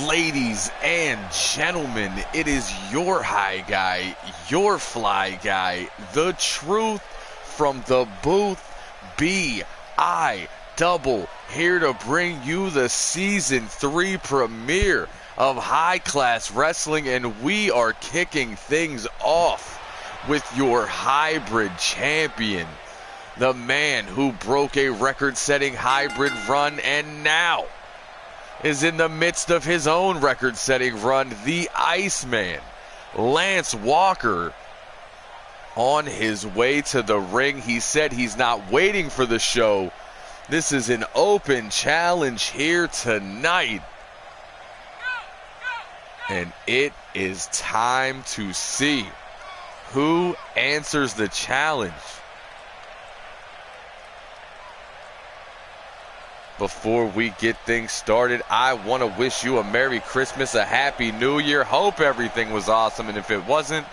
Ladies and gentlemen, it is your high guy, your fly guy, the truth from the booth, B.I. Double, here to bring you the Season 3 premiere of High Class Wrestling, and we are kicking things off with your hybrid champion, the man who broke a record-setting hybrid run and now is in the midst of his own record-setting run, the Iceman, Lance Walker, on his way to the ring. He said he's not waiting for the show. This is an open challenge here tonight. And it is time to see who answers the challenge. Before we get things started, I want to wish you a Merry Christmas, a Happy New Year. Hope everything was awesome, and if it wasn't,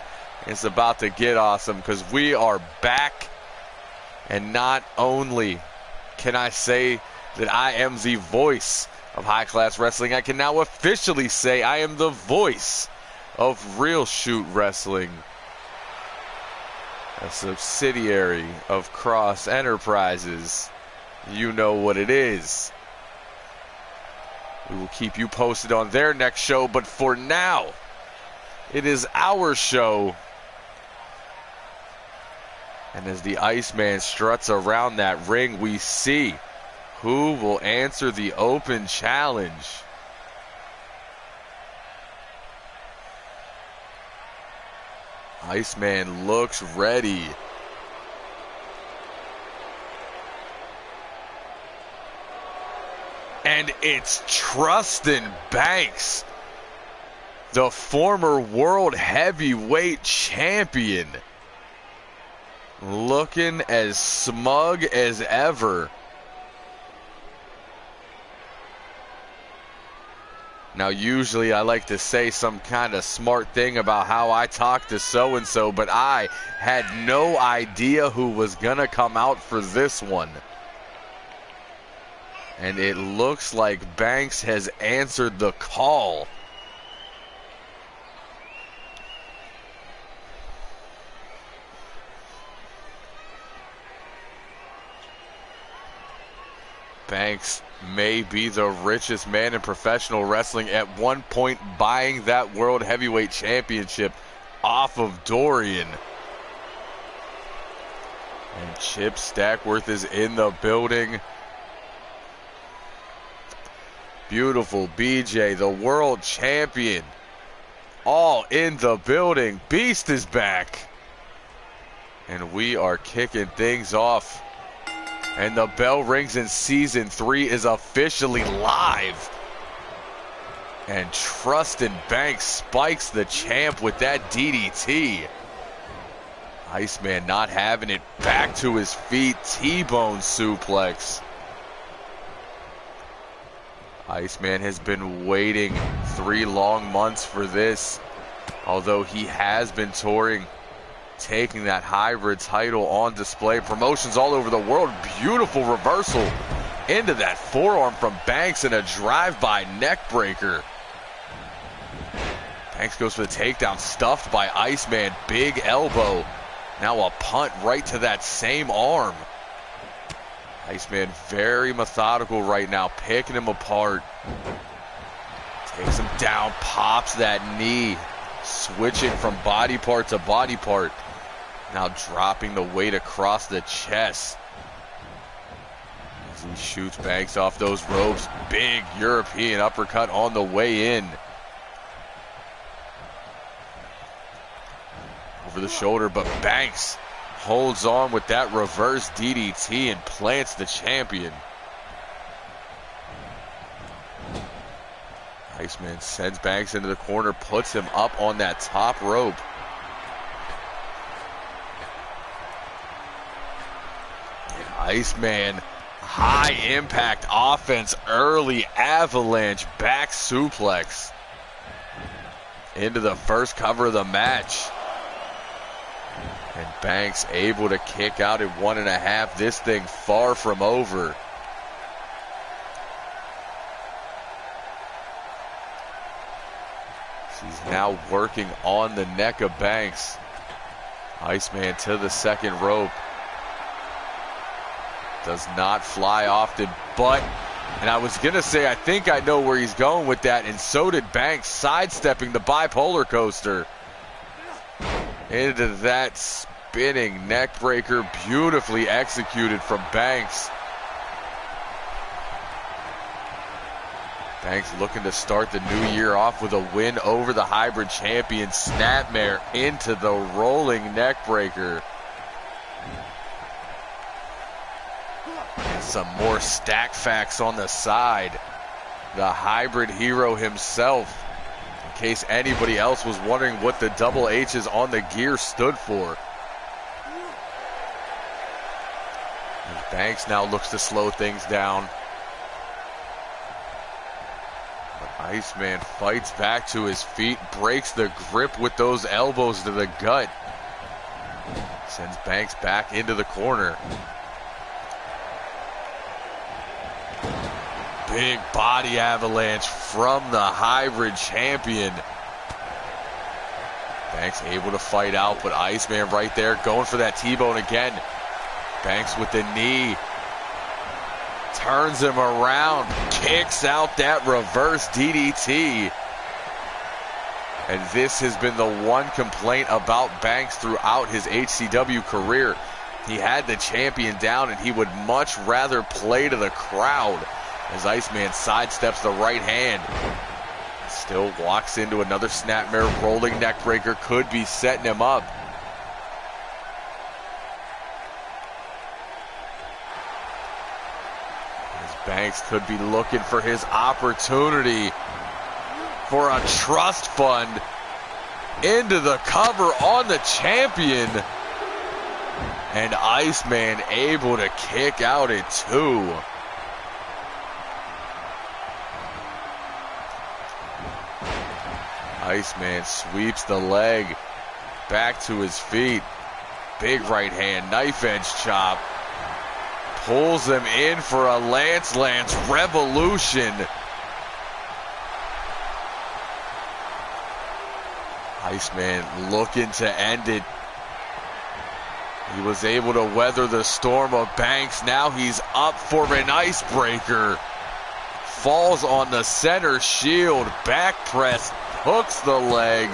it's about to get awesome because we are back. And not only can I say that I am the voice of High Class Wrestling, I can now officially say I am the voice of Real Shoot Wrestling, a subsidiary of Cross Enterprises. You know what it is. We will keep you posted on their next show, but for now, it is our show. And as the Iceman struts around that ring, we see who will answer the open challenge. Iceman looks ready. And it's Trustin Banks, the former World Heavyweight Champion, looking as smug as ever. Now, usually I like to say some kind of smart thing about how I talk to so-and-so, but I had no idea who was going to come out for this one. And it looks like Banks has answered the call. Banks may be the richest man in professional wrestling, at one point buying that World Heavyweight Championship off of Dorian. And Chip Stackworth is in the building. Beautiful BJ, the world champion, all in the building. Beast is back. And we are kicking things off. And the bell rings and Season 3 is officially live. And Trustin Banks spikes the champ with that DDT. Iceman not having it, back to his feet, T-bone suplex. Iceman has been waiting 3 long months for this, although he has been touring, taking that hybrid title on display. Promotions all over the world. Beautiful reversal into that forearm from Banks and a drive-by neck breaker. Banks goes for the takedown, stuffed by Iceman. Big elbow. Now a punt right to that same arm. Iceman very methodical right now, picking him apart. Takes him down, pops that knee, switching from body part to body part. Now dropping the weight across the chest. As he shoots Banks off those ropes. Big European uppercut on the way in. Over the shoulder, but Banks holds on with that reverse DDT and plants the champion. Iceman sends Banks into the corner, puts him up on that top rope. And Iceman, high impact offense, early avalanche back suplex into the first cover of the match. And Banks able to kick out at 1.5. This thing far from over. He's now working on the neck of Banks. Iceman to the second rope. Does not fly often, but, and I was going to say, I think I know where he's going with that, and so did Banks, sidestepping the bipolar coaster. Into that spinning neck breaker, beautifully executed from Banks. Banks looking to start the new year off with a win over the hybrid champion. Snapmare into the rolling neck breaker. And some more stack facts on the side. The hybrid hero himself, in case anybody else was wondering what the double H's on the gear stood for. And Banks now looks to slow things down. Iceman fights back to his feet, breaks the grip with those elbows to the gut. Sends Banks back into the corner. Big body avalanche from the hybrid champion. Banks able to fight out, but Iceman right there going for that T-bone again. Banks with the knee. Turns him around, kicks out that reverse DDT. And this has been the one complaint about Banks throughout his HCW career. He had the champion down and he would much rather play to the crowd as Iceman sidesteps the right hand. Still walks into another snapmare, rolling neck breaker, could be setting him up. Banks could be looking for his opportunity for a trust fund into the cover on the champion. And Iceman able to kick out at 2. Iceman sweeps the leg back to his feet. Big right hand, knife edge chop. Pulls him in for a Lance Revolution. Iceman looking to end it. He was able to weather the storm of Banks. Now he's up for an icebreaker. Falls on the center shield. Back press. Hooks the leg.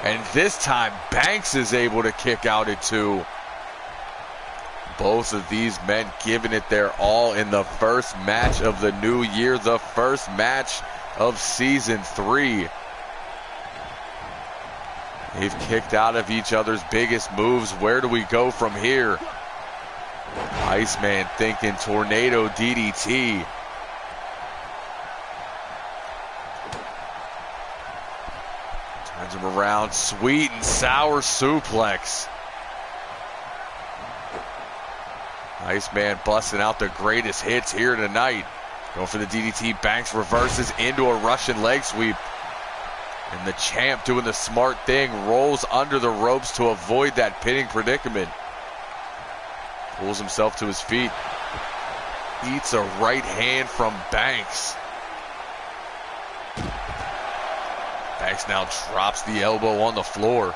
And this time Banks is able to kick out at 2. Both of these men giving it their all in the first match of the new year, the first match of season 3. They've kicked out of each other's biggest moves. Where do we go from here? Iceman thinking tornado DDT. Turns him around, sweet and sour suplex. Iceman busting out the greatest hits here tonight. Going for the DDT. Banks reverses into a Russian leg sweep. And the champ doing the smart thing. Rolls under the ropes to avoid that pinning predicament. Pulls himself to his feet. Eats a right hand from Banks. Banks now drops the elbow on the floor.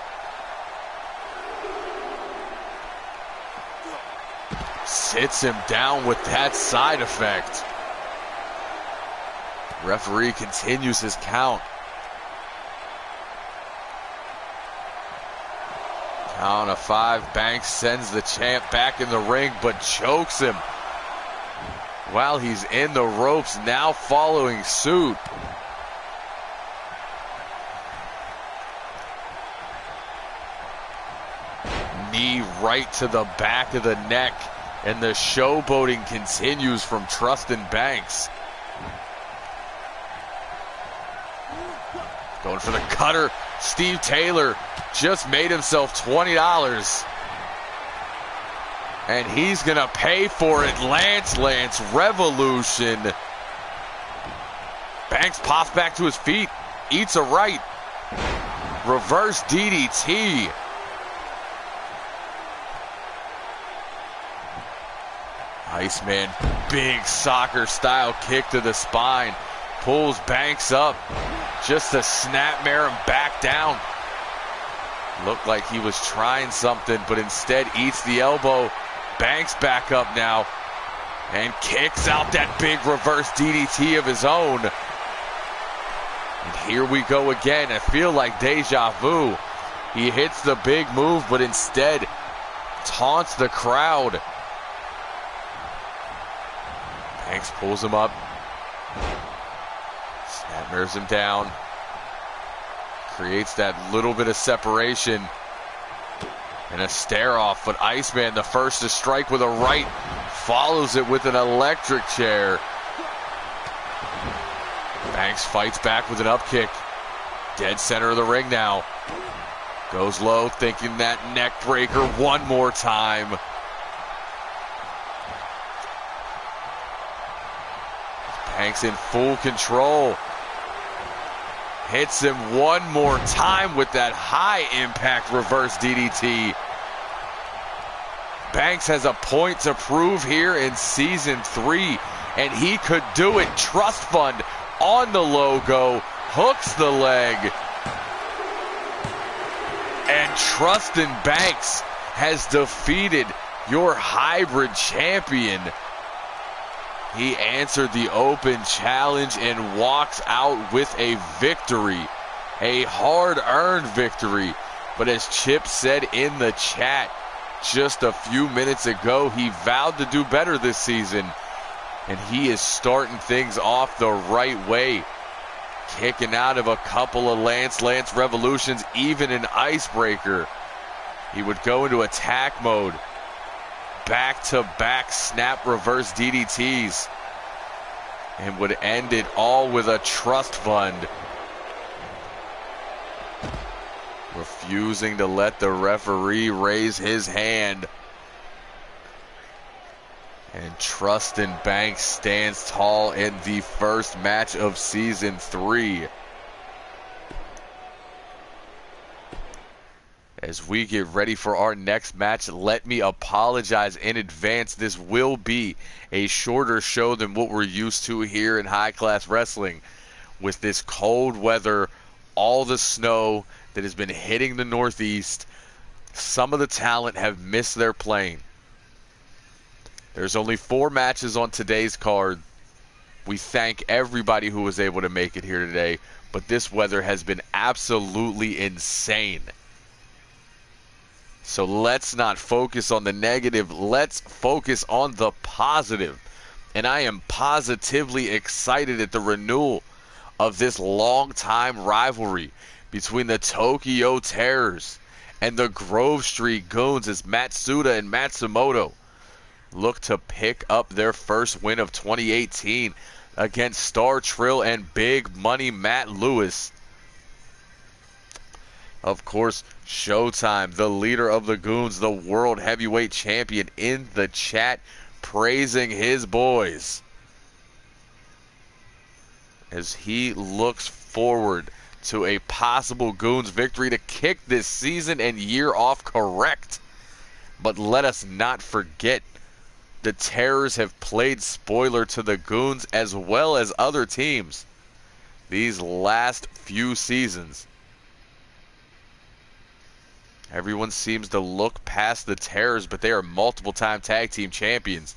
Sits him down with that side effect. Referee continues his count. Count of 5. Banks sends the champ back in the ring, but chokes him while he's in the ropes, now following suit. Knee right to the back of the neck. And the showboating continues from Trustin Banks. Going for the cutter. Steve Taylor just made himself $20. And he's going to pay for it. Lance Revolution. Banks pops back to his feet. Eats a right. Reverse DDT. Iceman, big soccer style kick to the spine. Pulls Banks up. Just a snapmare and back down. Looked like he was trying something, but instead eats the elbow. Banks back up now and kicks out that big reverse DDT of his own. And here we go again. I feel like deja vu. He hits the big move, but instead taunts the crowd. Banks pulls him up. Snapmares him down. Creates that little bit of separation. And a stare off, but Iceman, the first to strike with a right, follows it with an electric chair. Banks fights back with an up kick. Dead center of the ring now. Goes low, thinking that neck breaker one more time. Banks in full control. Hits him one more time with that high impact reverse DDT. Banks has a point to prove here in season 3, and he could do it. Trust fund on the logo, hooks the leg. And Trustin Banks has defeated your hybrid champion. He answered the open challenge and walks out with a victory. A hard-earned victory. But as Chip said in the chat just a few minutes ago, he vowed to do better this season. And he is starting things off the right way. Kicking out of a couple of Lance Revolutions, even an icebreaker. He would go into attack mode. Back-to-back snap reverse DDTs, and would end it all with a trust fund. Refusing to let the referee raise his hand. And Trustin Banks stands tall in the first match of season 3. As we get ready for our next match, let me apologize in advance. This will be a shorter show than what we're used to here in High Class Wrestling. With this cold weather, all the snow that has been hitting the Northeast, some of the talent have missed their plane. There's only 4 matches on today's card. We thank everybody who was able to make it here today, but this weather has been absolutely insane. So let's not focus on the negative. Let's focus on the positive. And I am positively excited at the renewal of this long-time rivalry between the Tokyo Terrors and the Grove Street Goons as Matsuda and Matsumoto look to pick up their first win of 2018 against Star Trill and Big Money Matt Lewis. Of course, Showtime, the leader of the Goons, the World Heavyweight Champion, in the chat praising his boys as he looks forward to a possible Goons victory to kick this season and year off correct. But let us not forget, the Terrors have played spoiler to the Goons as well as other teams these last few seasons. Everyone seems to look past the Terrors, but they are multiple-time tag team champions.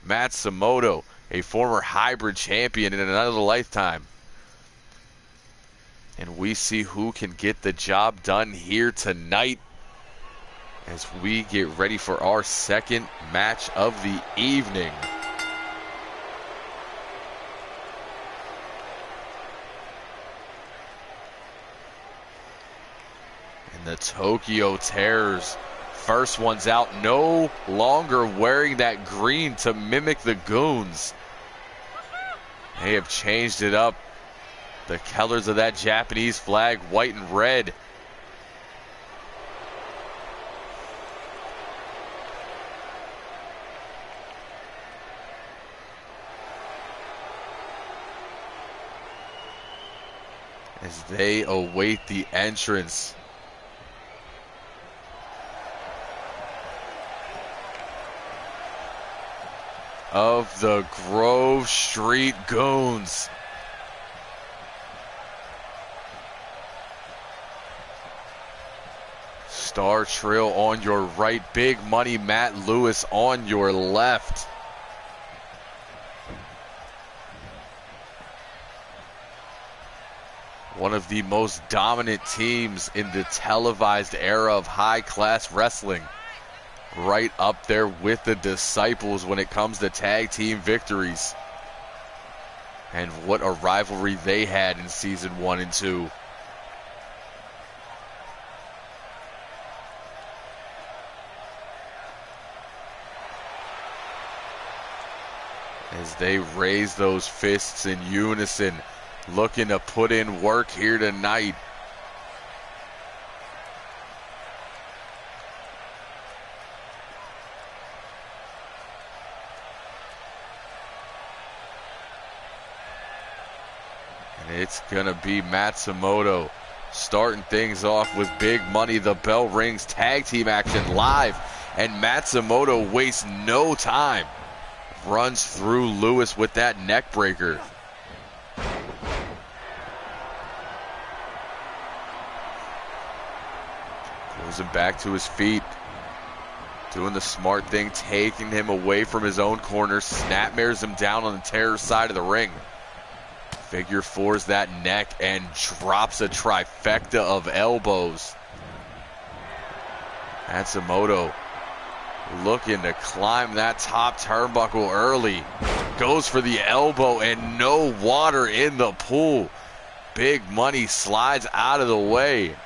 Matsumoto, a former hybrid champion in another lifetime. And we see who can get the job done here tonight as we get ready for our second match of the evening. The Tokyo Terrors, first one's out, no longer wearing that green to mimic the Goons. They have changed it up. The colors of that Japanese flag, white and red. As they await the entrance of the Grove Street Goons. Star Trill on your right. Big Money Matt Lewis on your left. One of the most dominant teams in the televised era of high-class wrestling. Right up there with the Disciples when it comes to tag team victories. And what a rivalry they had in season 1 and 2. As they raise those fists in unison, looking to put in work here tonight. And it's gonna be Matsumoto starting things off with Big Money. The bell rings, tag team action live, and Matsumoto wastes no time. Runs through Lewis with that neck breaker. Pulls him back to his feet. Doing the smart thing, taking him away from his own corner. Snapmares him down on the terror side of the ring. Figure fours that neck and drops a trifecta of elbows. Matsumoto looking to climb that top turnbuckle early. Goes for the elbow and no water in the pool. Big Money slides out of the way.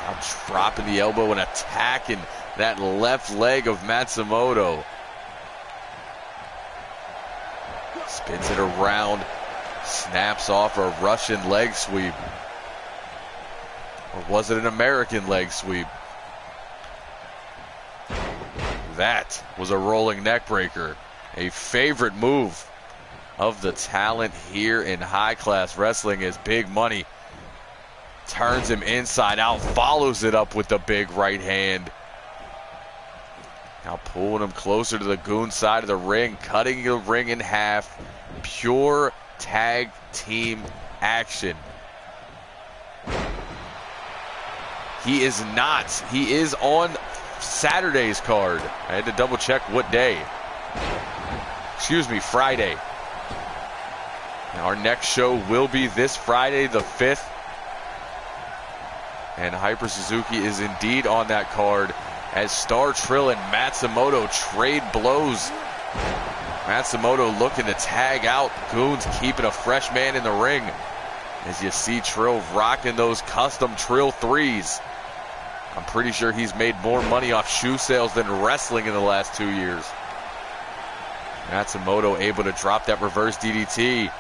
Now dropping the elbow and attacking that left leg of Matsumoto. Spins it around. Snaps off a Russian leg sweep. Or was it an American leg sweep? That was a rolling neck breaker. A favorite move of the talent here in high class wrestling as Big Money turns him inside out, follows it up with the big right hand. Now pulling him closer to the goon side of the ring, cutting the ring in half. Pure tag team action. He is not. He is on Saturday's card. I had to double check what day. Excuse me, Friday. And our next show will be this Friday, the 5th. And Hyper Suzuki is indeed on that card as Star Trill and Matsumoto trade blows. Matsumoto looking to tag out. Goons keeping a fresh man in the ring. As you see Trill rocking those custom Trill 3s. I'm pretty sure he's made more money off shoe sales than wrestling in the last 2 years. Matsumoto able to drop that reverse DDT.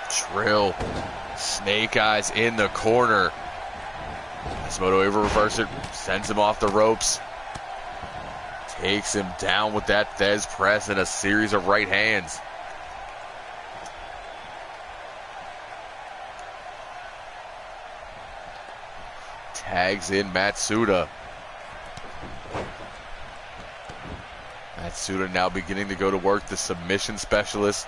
Trill, snake eyes in the corner. Matsumoto able to reverse it, sends him off the ropes. Takes him down with that Thez press and a series of right hands. Tags in Matsuda. Matsuda now beginning to go to work, the submission specialist.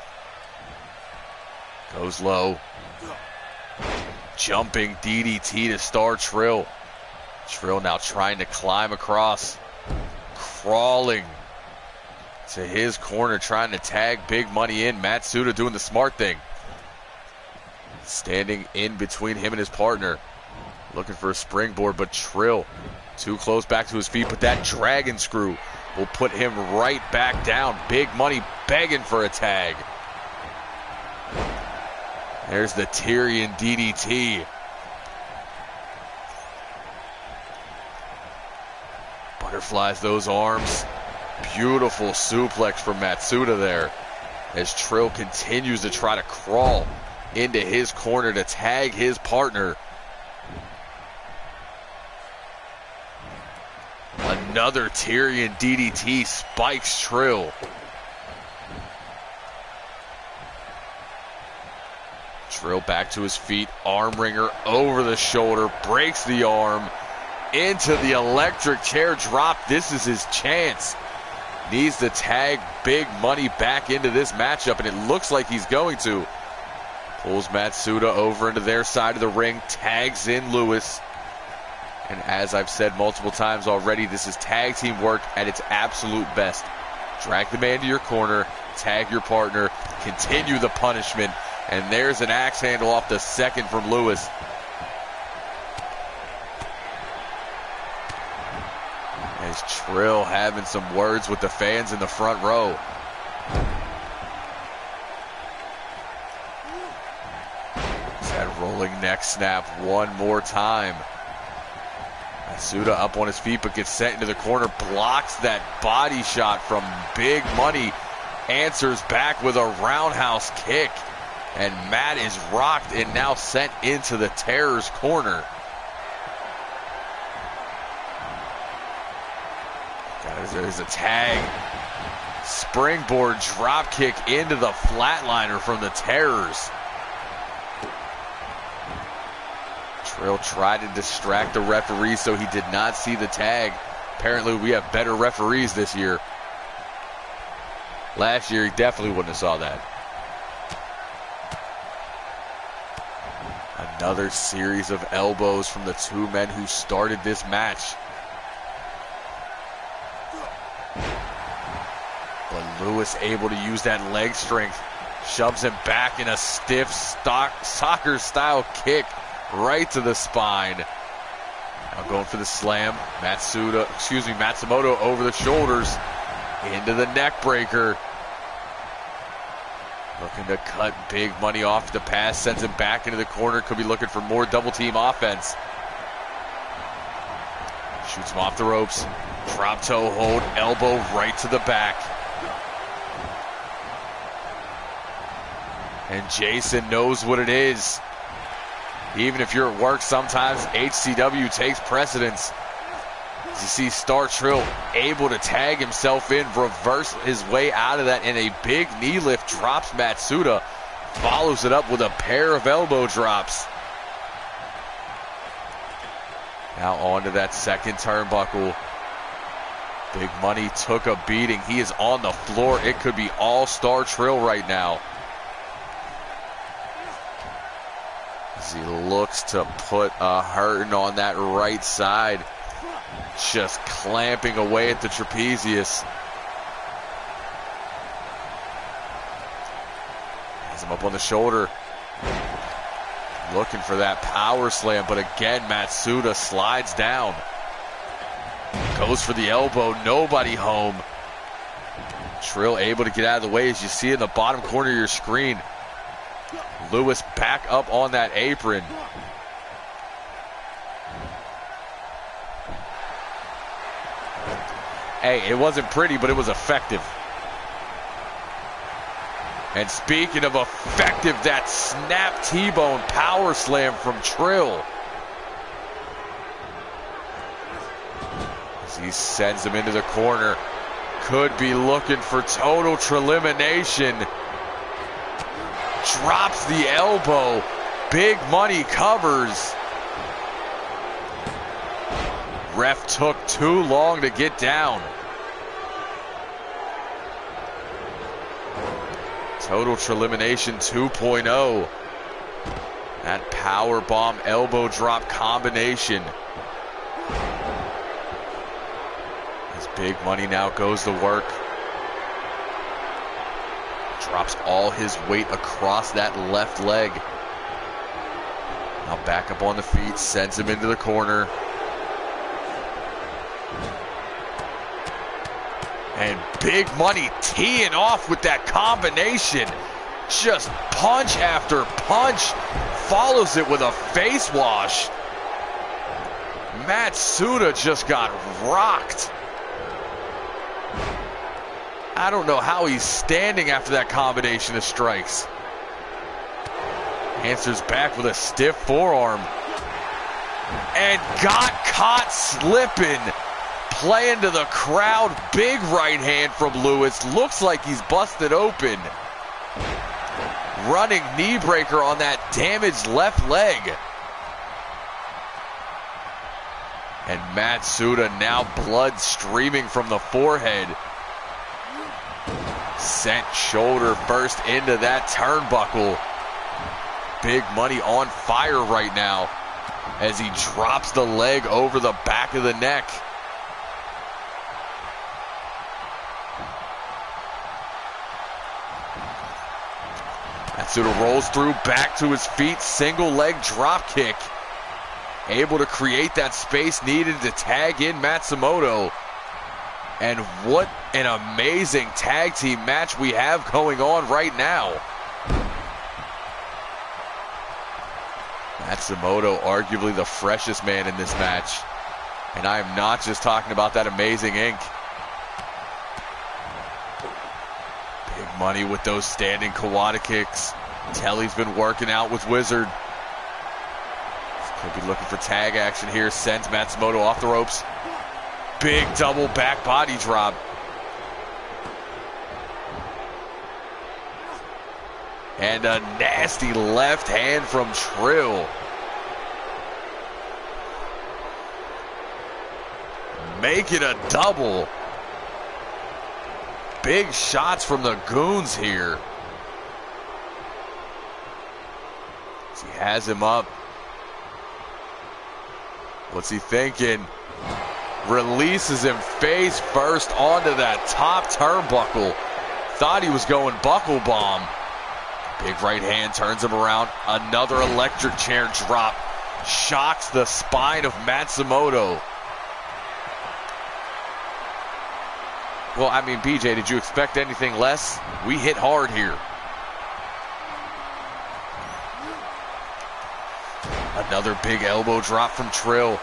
Goes low. Jumping DDT to Star Trill. Trill now trying to climb across. Crawling to his corner, trying to tag Big Money in. Matsuda doing the smart thing. Standing in between him and his partner. Looking for a springboard, but Trill too close back to his feet. But that dragon screw will put him right back down. Big Money begging for a tag. There's the Tyrion DDT. Butterflies those arms. Beautiful suplex from Matsuda there. As Trill continues to try to crawl into his corner to tag his partner. Another Tyrion DDT spikes Trill. Trill back to his feet, arm wringer over the shoulder, breaks the arm into the electric chair drop. This is his chance needs to tag Big Money back into this matchup, and it looks like he's going to. Pulls Matsuda over into their side of the ring, tags in Lewis. And as I've said multiple times already, this is tag team work at its absolute best. Drag the man to your corner, tag your partner, continue the punishment, and there's an axe handle off the second from Lewis. As Trill having some words with the fans in the front row. That rolling neck snap one more time. Matsuda up on his feet, but gets sent into the corner, blocks that body shot from Big Money, answers back with a roundhouse kick, and Matt is rocked and now sent into the Terror's corner. There's a tag, springboard drop kick into the flatliner from the Terrors. Trill tried to distract the referee so he did not see the tag. Apparently we have better referees this year. Last year he definitely wouldn't have saw that. Another series of elbows from the two men who started this match. But Lewis able to use that leg strength. Shoves him back in a stiff soccer style kick. Right to the spine. Now going for the slam. Matsumoto over the shoulders. Into the neck breaker. Looking to cut Big Money off the pass. Sends him back into the corner. Could be looking for more double team offense. Shoots him off the ropes. Drop toe hold. Elbow right to the back. And Jason knows what it is. Even if you're at work, sometimes HCW takes precedence. As you see Star Trill able to tag himself in, reverse his way out of that, and a big knee lift drops Matsuda. Follows it up with a pair of elbow drops. Now on to that second turnbuckle. Big Money took a beating. He is on the floor. It could be all Star Trill right now. As he looks to put a hurting on that right side. Just clamping away at the trapezius. Has him up on the shoulder. Looking for that power slam, but again, Matsuda slides down. Goes for the elbow, nobody home. Trill able to get out of the way, as you see in the bottom corner of your screen. Lewis back up on that apron. Hey, it wasn't pretty, but it was effective. And speaking of effective, that snap T-bone power slam from Trill. As he sends him into the corner. Could be looking for total Trillimination. Drops the elbow. Big Money covers. Ref took too long to get down. Total Trillimination 2.0. That power bomb elbow drop combination. As Big Money now goes to work. Drops all his weight across that left leg. Now back up on the feet, sends him into the corner. And Big Money teeing off with that combination. Just punch after punch. Follows it with a face wash. Matsuda just got rocked. I don't know how he's standing after that combination of strikes. Answers back with a stiff forearm. And got caught slipping. Playing to the crowd. Big right hand from Lewis. Looks like he's busted open. Running knee breaker on that damaged left leg. And Matsuda now blood streaming from the forehead. Sent shoulder first into that turnbuckle. Big Money on fire right now as he drops the leg over the back of the neck. Matsuda rolls through, back to his feet, single leg drop kick. Able to create that space needed to tag in Matsumoto. And what an amazing tag team match we have going on right now. Matsumoto, arguably the freshest man in this match. And I am not just talking about that amazing ink. Big Money with those standing Kawada kicks. Telly's been working out with Wizard. Could be looking for tag action here. Sends Matsumoto off the ropes. Big double back body drop. And a nasty left hand from Trill. Make it a double. Big shots from the Goons here. He has him up. What's he thinking? Releases him face first onto that top turnbuckle. Thought he was going buckle bomb. Big right hand turns him around. Another electric chair drop. Shocks the spine of Matsumoto. Well, I mean, BJ, did you expect anything less? We hit hard here. Another big elbow drop from Trill.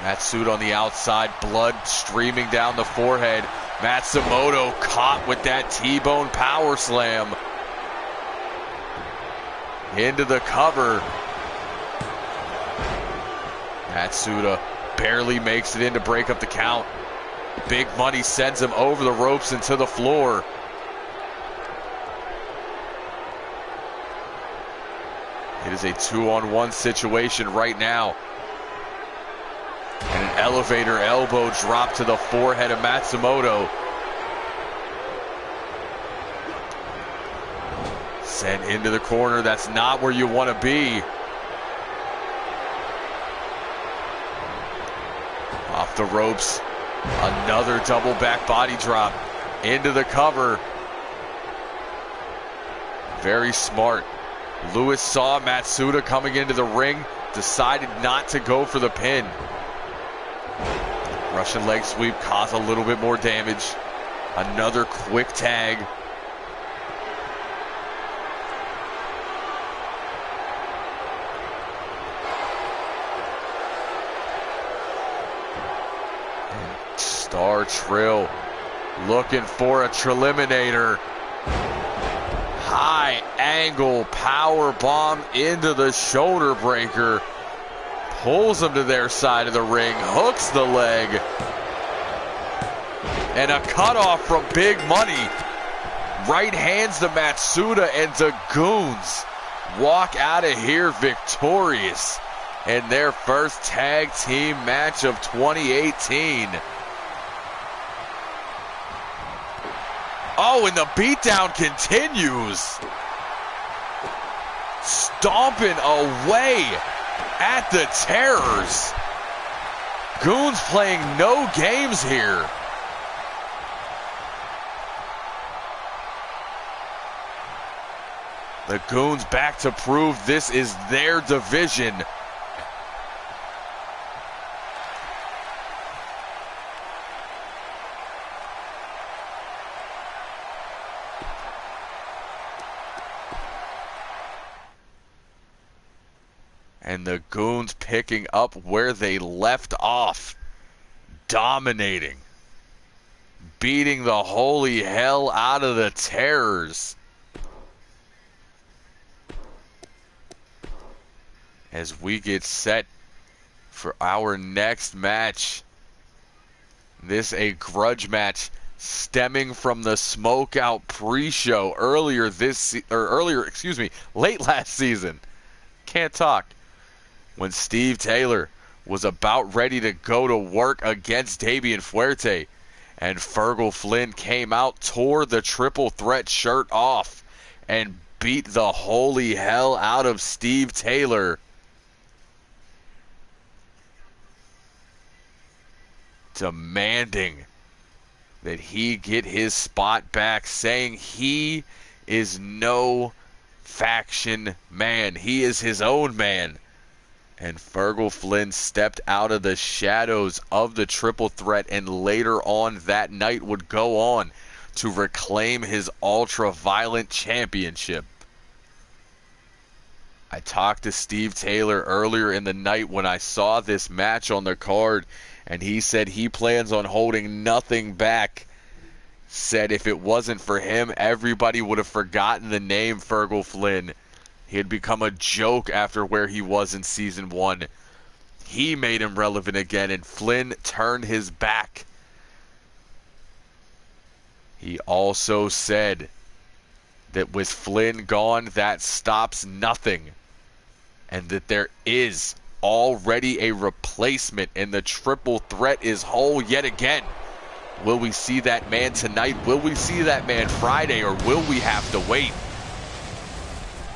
Matsuda on the outside, blood streaming down the forehead. Matsumoto caught with that T-bone power slam. Into the cover. Matsuda barely makes it in to break up the count. Big Money sends him over the ropes and to the floor. It is a 2-on-1 situation right now. And an elevator elbow drop to the forehead of Matsumoto. Sent into the corner. That's not where you want to be. Off the ropes. Another double back body drop. Into the cover. Very smart. Lewis saw Matsuda coming into the ring. Decided not to go for the pin. Russian leg sweep caused a little bit more damage. Another quick tag. And Star Trill looking for a Triliminator. High angle power bomb into the shoulder breaker. Pulls them to their side of the ring, hooks the leg. And a cutoff from Big Money. Right hands to Matsuda, and the Goons walk out of here victorious in their first tag team match of 2018. Oh, and the beatdown continues. Stomping away at the Terrors. Goons playing no games here. The Goons back to prove this is their division. And the Goons picking up where they left off. Dominating. Beating the holy hell out of the Terrors. As we get set for our next match. This a grudge match stemming from the Smokeout pre-show late last season. Can't talk. When Steve Taylor was about ready to go to work against Damian Fuerte. And Fergal Flynn came out, tore the triple threat shirt off, and beat the holy hell out of Steve Taylor. Demanding that he get his spot back, saying he is no faction man. He is his own man. And Fergal Flynn stepped out of the shadows of the triple threat, and later on that night would go on to reclaim his ultra-violent championship. I talked to Steve Taylor earlier in the night when I saw this match on the card, and he said he plans on holding nothing back. Said if it wasn't for him, everybody would have forgotten the name Fergal Flynn. He had become a joke after where he was in Season 1. He made him relevant again, and Flynn turned his back. He also said that with Flynn gone, that stops nothing, and that there is already a replacement, and the triple threat is whole yet again. Will we see that man tonight? Will we see that man Friday, or will we have to wait?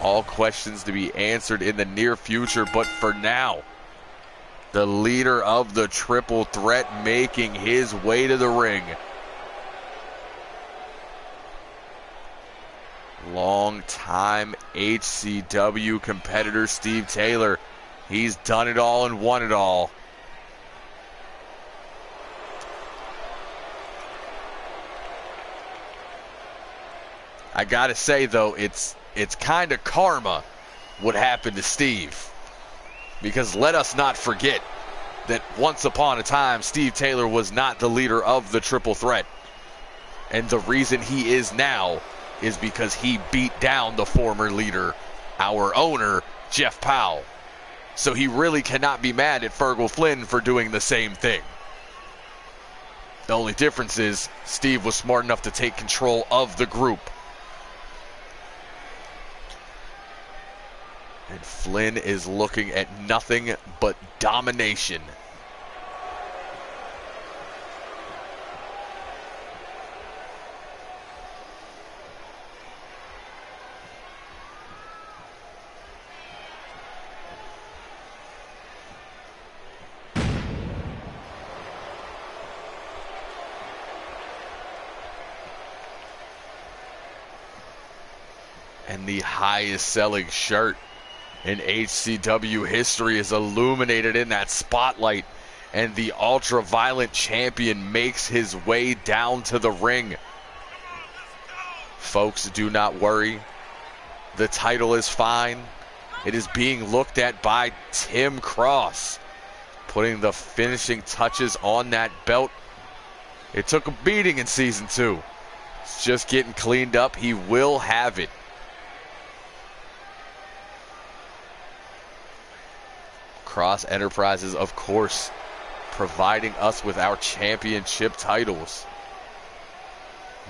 All questions to be answered in the near future, but for now, the leader of the triple threat making his way to the ring. Long-time HCW competitor Steve Taylor. He's done it all and won it all. I gotta say though, it's kind of karma what happened to Steve. Because let us not forget that once upon a time, Steve Taylor was not the leader of the triple threat. And the reason he is now is because he beat down the former leader, our owner, Jeff Powell. So he really cannot be mad at Fergal Flynn for doing the same thing. The only difference is Steve was smart enough to take control of the group. And Flynn is looking at nothing but domination. And the highest selling shirt in HCW history is illuminated in that spotlight, and the ultra-violent champion makes his way down to the ring. Folks, do not worry. The title is fine. It is being looked at by Tim Cross, putting the finishing touches on that belt. It took a beating in Season 2. It's just getting cleaned up. He will have it. Cross Enterprises, of course, providing us with our championship titles.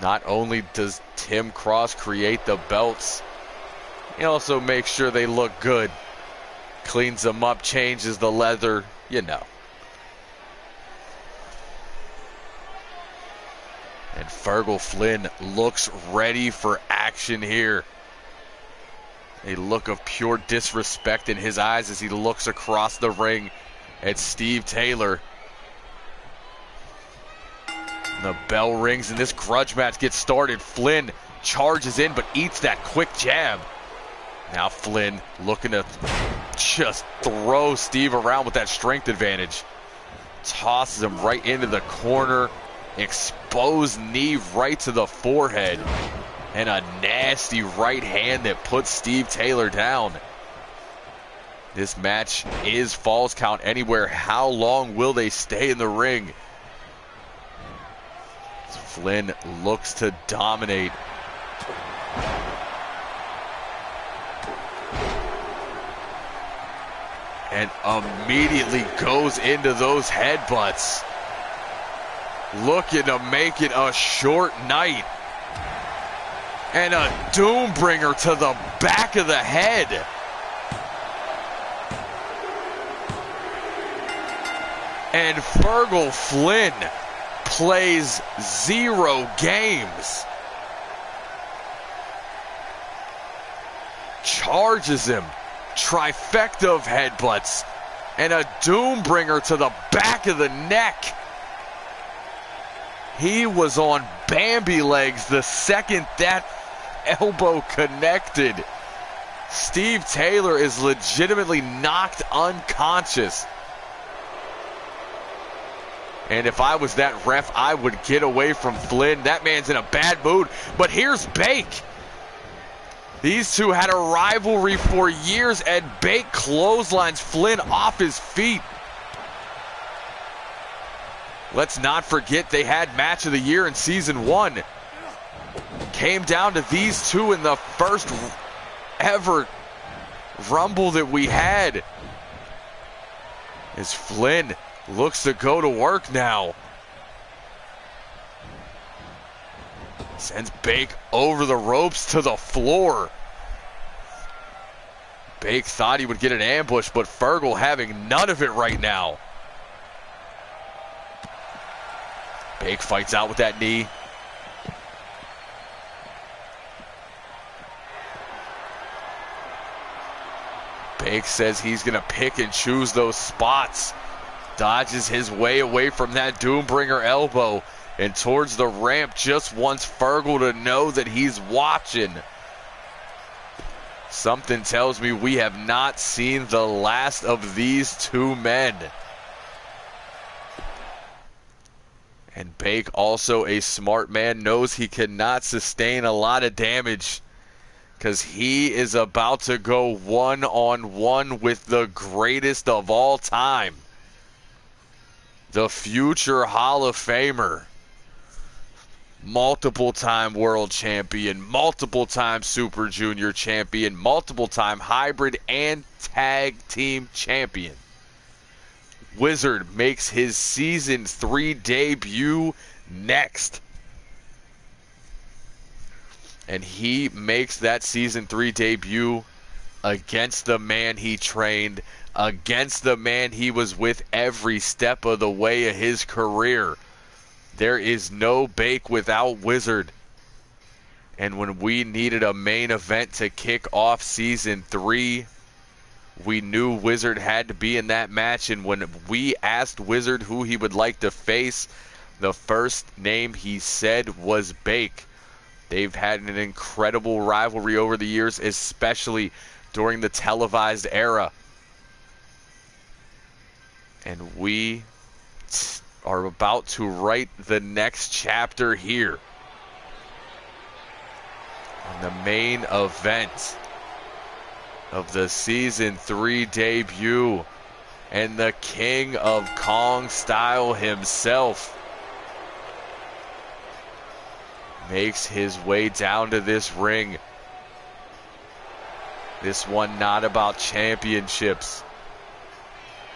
Not only does Tim Cross create the belts, he also makes sure they look good. Cleans them up, changes the leather, you know. And Fergal Flynn looks ready for action here. A look of pure disrespect in his eyes as he looks across the ring at Steve Taylor. And the bell rings and this grudge match gets started. Flynn charges in but eats that quick jab. Now Flynn looking to just throw Steve around with that strength advantage. Tosses him right into the corner. Exposed knee right to the forehead. And a nasty right hand that puts Steve Taylor down. This match is Falls Count Anywhere. How long will they stay in the ring? Flynn looks to dominate. And immediately goes into those headbutts. Looking to make it a short night. And a Doombringer to the back of the head. And Fergal Flynn plays 0 games. Charges him. Trifecta of headbutts. And a Doombringer to the back of the neck. He was on Bambi legs the second that elbow connected. Steve Taylor is legitimately knocked unconscious. And if I was that ref, I would get away from Flynn. That man's in a bad mood. But here's Bake. These two had a rivalry for years, and Bake clotheslines Flynn off his feet. Let's not forget they had match of the year in season 1. Came down to these two in the first ever Rumble that we had. As Flynn looks to go to work now. Sends Bake over the ropes to the floor. Bake thought he would get an ambush, but Fergal having none of it right now. Bake fights out with that knee. Bake says he's going to pick and choose those spots. Dodges his way away from that Doombringer elbow and towards the ramp, just wants Fergal to know that he's watching. Something tells me we have not seen the last of these two men. And Bake, also a smart man, knows he cannot sustain a lot of damage because he is about to go one-on-one with the greatest of all time. The future Hall of Famer. Multiple-time world champion, multiple-time Super Junior champion, multiple-time hybrid and tag team champion. Wizard makes his season 3 debut next. And he makes that season 3 debut against the man he trained, against the man he was with every step of the way of his career. There is no Bake without Wizard. And when we needed a main event to kick off season 3, we knew Wizard had to be in that match. And when we asked Wizard who he would like to face, the first name he said was Bake. They've had an incredible rivalry over the years, especially during the televised era. And we are about to write the next chapter here on the main event of the season 3 debut, and the king of Kong style himself makes his way down to this ring. This one not about championships.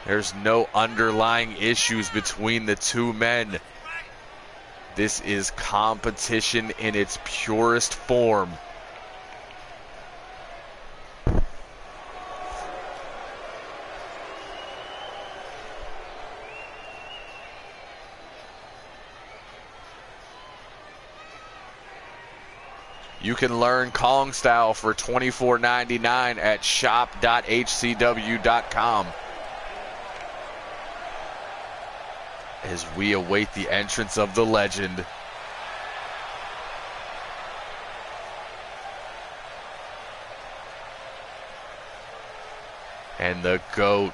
There's no underlying issues between the two men. This is competition in its purest form. You can learn Kong Style for $24.99 at shop.hcw.com. As we await the entrance of the legend. And the GOAT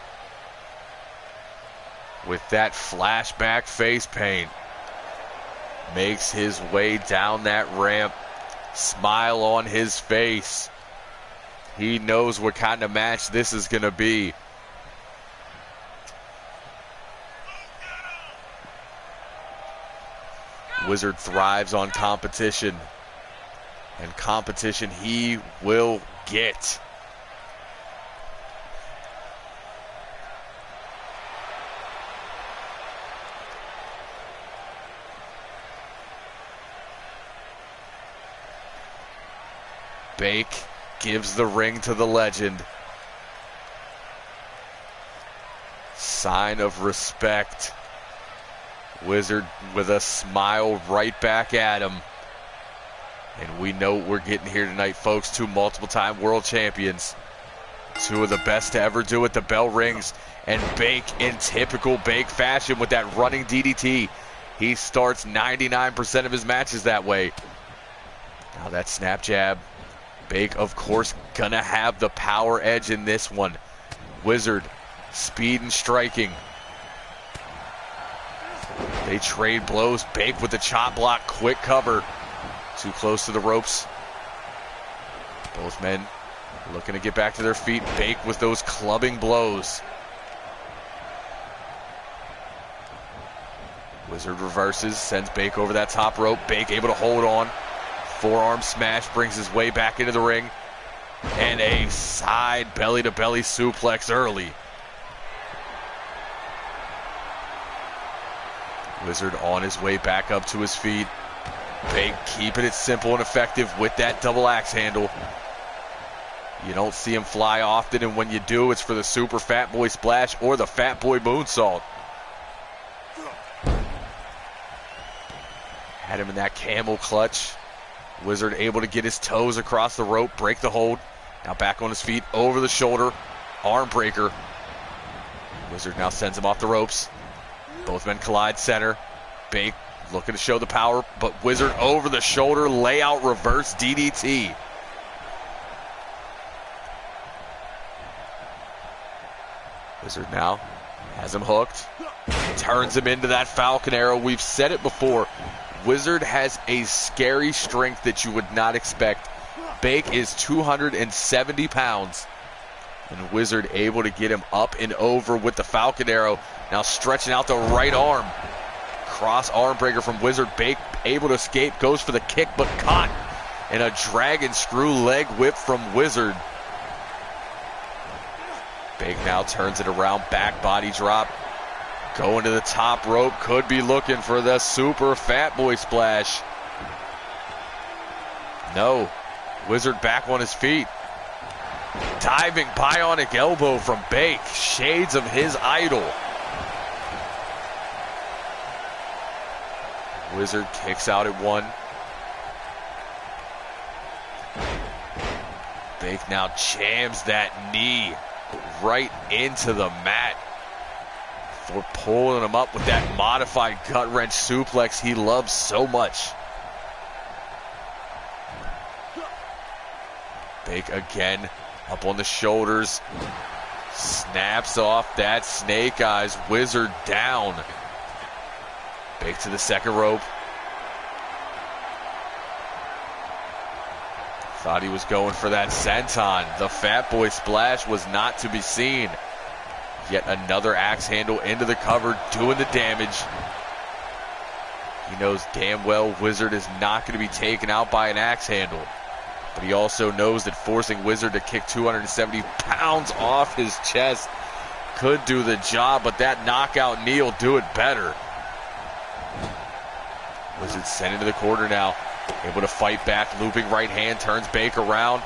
with that flashback face paint makes his way down that ramp. Smile on his face. He knows what kind of match this is going to be. Wizard thrives on competition, and competition he will get. Bake gives the ring to the legend. Sign of respect. Wizard with a smile right back at him. And we know what we're getting here tonight, folks. Two multiple-time world champions. Two of the best to ever do it. The bell rings, and Bake, in typical Bake fashion with that running DDT. He starts 99% of his matches that way. Now that snap jab. Bake, of course, gonna have the power edge in this one. Wizard, speed and striking. They trade blows. Bake with the chop block, quick cover. Too close to the ropes. Both men looking to get back to their feet. Bake with those clubbing blows. Wizard reverses, sends Bake over that top rope. Bake able to hold on. Forearm smash, brings his way back into the ring. And a side belly-to-belly suplex early. Wizard on his way back up to his feet. Bake keeping it simple and effective with that double axe handle. You don't see him fly often, and when you do, it's for the super fat boy splash or the fat boy moonsault. Had him in that camel clutch. Wizard able to get his toes across the rope, break the hold. Now back on his feet, over the shoulder, arm breaker. Wizard now sends him off the ropes. Both men collide center. Bake looking to show the power, but Wizard over the shoulder, layout reverse DDT. Wizard now has him hooked. Turns him into that Falcon Arrow. We've said it before. Wizard has a scary strength that you would not expect. Bake is 270 pounds. And Wizard able to get him up and over with the Falcon Arrow. Now stretching out the right arm. Cross arm breaker from Wizard. Bake able to escape. Goes for the kick, but caught. And a dragon screw leg whip from Wizard. Bake now turns it around. Back body drop. Going to the top rope. Could be looking for the super fat boy splash. No. Wizard back on his feet. Diving bionic elbow from Bake. Shades of his idol. Wizard kicks out at one. Bake now jams that knee right into the mat. For pulling him up with that modified gut wrench suplex he loves so much. Bake again, up on the shoulders. Snaps off that snake eyes. Wizard down. Bake to the second rope. Thought he was going for that senton. The fat boy splash was not to be seen. Yet another axe handle into the cover, doing the damage. He knows damn well Wizard is not going to be taken out by an axe handle. But he also knows that forcing Wizard to kick 270 pounds off his chest could do the job, but that knockout knee will do it better. Wizard sent into the corner now. Able to fight back, looping right hand, turns Bake around.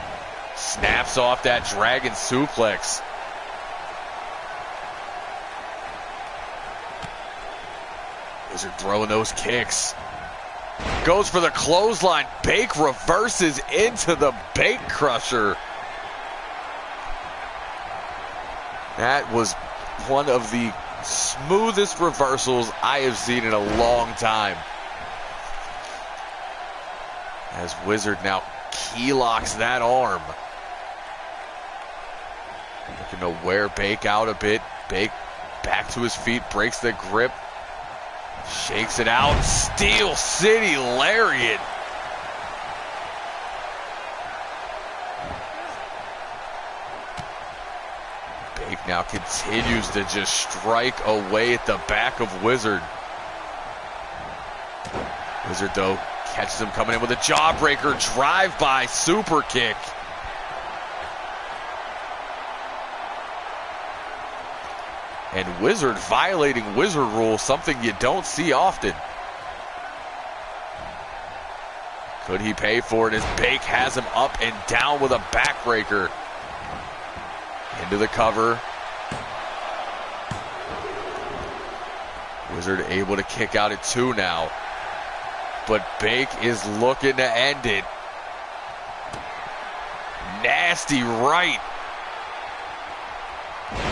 Snaps off that dragon suplex. Wizard throwing those kicks. Goes for the clothesline. Bake reverses into the Bake Crusher. That was one of the smoothest reversals I have seen in a long time. As Wizard now key locks that arm. Looking to wear Bake out a bit. Bake back to his feet, breaks the grip. Shakes it out. Steel City Lariat. Bake now continues to just strike away at the back of Wizard. Wizard, though, catches him coming in with a jawbreaker. Drive-by super kick. And Wizard violating Wizard rule, something you don't see often. Could he pay for it as Bake has him up and down with a backbreaker? Into the cover. Wizard able to kick out at 2 now. But Bake is looking to end it. Nasty right.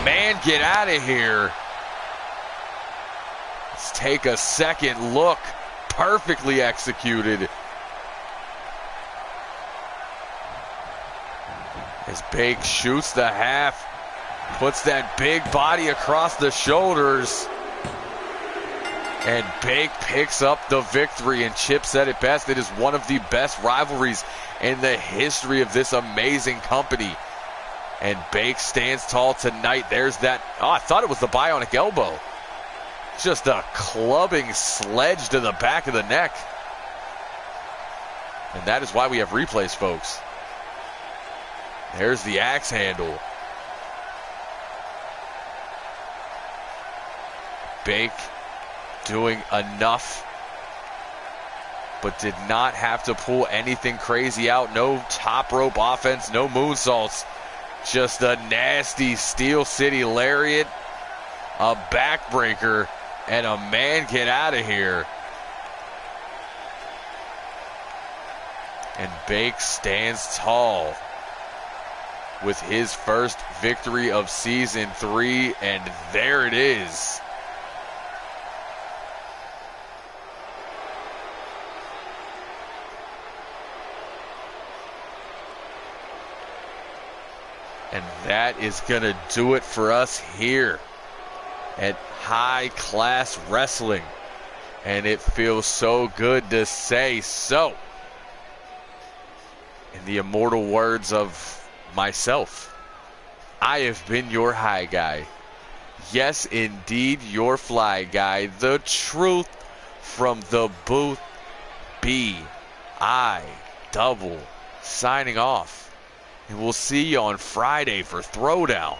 Man, get out of here. Let's take a second look. Perfectly executed. As Bake shoots the half, puts that big body across the shoulders. And Bake picks up the victory, and Chip said it best. It is one of the best rivalries in the history of this amazing company. And Bake stands tall tonight. There's that. Oh, I thought it was the bionic elbow. Just a clubbing sledge to the back of the neck. And that is why we have replays, folks. There's the axe handle. Bake doing enough, but did not have to pull anything crazy out. No top rope offense, no moonsaults. Just a nasty Steel City Lariat, a backbreaker, and a man get out of here. And Bake stands tall with his first victory of season 3, and there it is. And that is going to do it for us here at High Class Wrestling. And it feels so good to say so. In the immortal words of myself, I have been your high guy. Yes, indeed, your fly guy. The truth from the booth. B-I double signing off. And we'll see you on Friday for Throwdown.